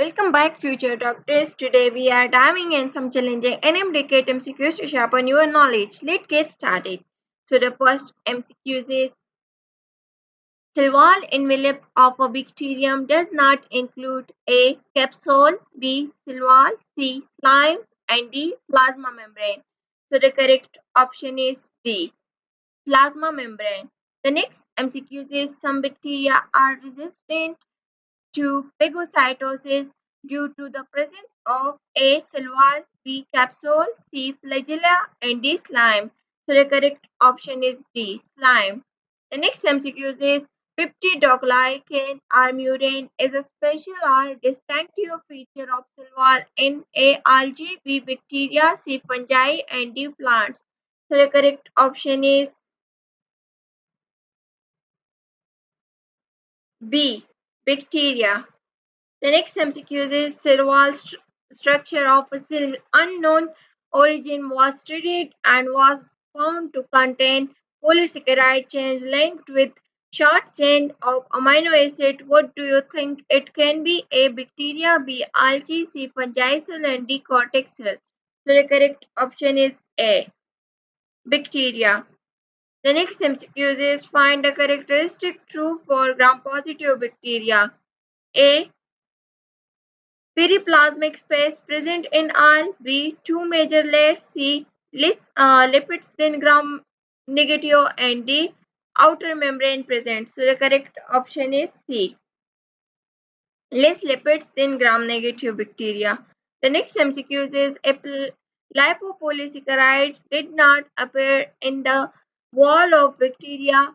Welcome back, future doctors. Today we are diving in some challenging MDCAT MCQs to sharpen your knowledge. Let's get started. So the first MCQ is cell envelope of a bacterium does not include A. Capsule, B. Cell wall, C. Slime, and D. Plasma membrane. So the correct option is D. Plasma membrane. The next MCQ is some bacteria are resistant to phagocytosis due to the presence of A. cell wall, B. capsule, C. flagella, and D. slime. So the correct option is D. Slime. The next MCQ is peptidoglycan armurine is a special or distinctive feature of cell wall in A. algae, B. bacteria, C. fungi, and D. plants. So the correct option is B. Bacteria. The next MCQ is cell wall structure of a cell unknown origin was studied and was found to contain polysaccharide chains linked with short chain of amino acid. What do you think it can be? A. Bacteria, B. algae, C. fungi cell, and D. cortex cell. So the correct option is A. Bacteria. The next MCQ is find a characteristic true for gram-positive bacteria. A. Periplasmic space present in all. B. Two major layers. C. Lipids thin gram-negative, and D. Outer membrane present. So the correct option is C. Less lipids than gram-negative bacteria. The next MCQ is lipopolysaccharide did not appear in the wall of bacteria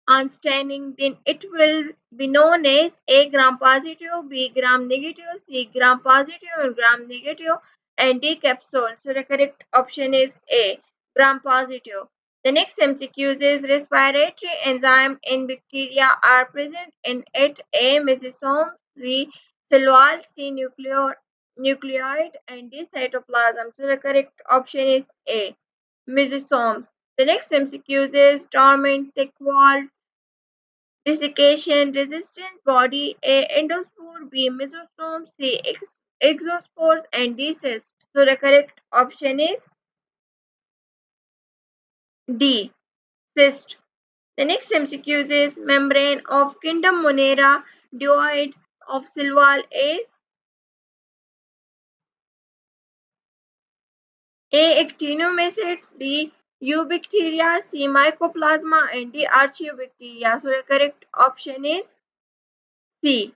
on staining, then it will be known as A. gram-positive, B. gram-negative, C. gram-positive or gram-negative, and D. capsule. So the correct option is A. gram-positive. The next MCQ is respiratory enzyme in bacteria are present in it. A. Misuses, B. cell wall, C. nucleoid, and D. cytoplasm. So the correct option is A. Misuses. The next MCQ is dormant thick wall desiccation resistance body. A. Endospore, B. Mesosome, C. Exospores, and D. cyst. So the correct option is D. Cyst. The next MCQ is membrane of kingdom Monera devoid of cell wall is A. Actinomycetes, B. Eubacteria, C. Mycoplasma, and D. Archaeobacteria. So the correct option is C.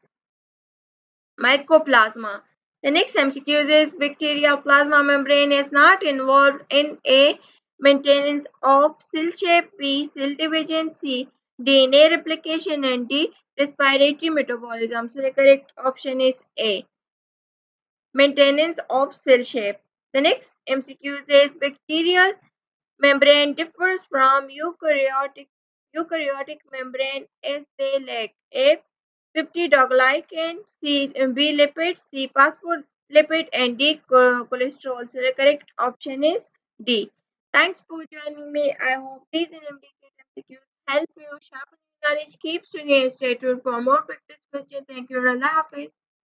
Mycoplasma. The next MCQ is bacterial plasma membrane is not involved in A. Maintenance of cell shape, B. Cell division, C. DNA replication, and D. Respiratory metabolism. So the correct option is A. Maintenance of cell shape. The next MCQ is bacterial membrane differs from eukaryotic membrane as they lack A. peptidoglycan, C. B. lipid, C. phospholipid, and D. cholesterol. So the correct option is D. Thanks for joining me. I hope these MCQs help you sharpen your knowledge. Keep studying and stay tuned for more practice questions. Thank you. Allah Hafiz.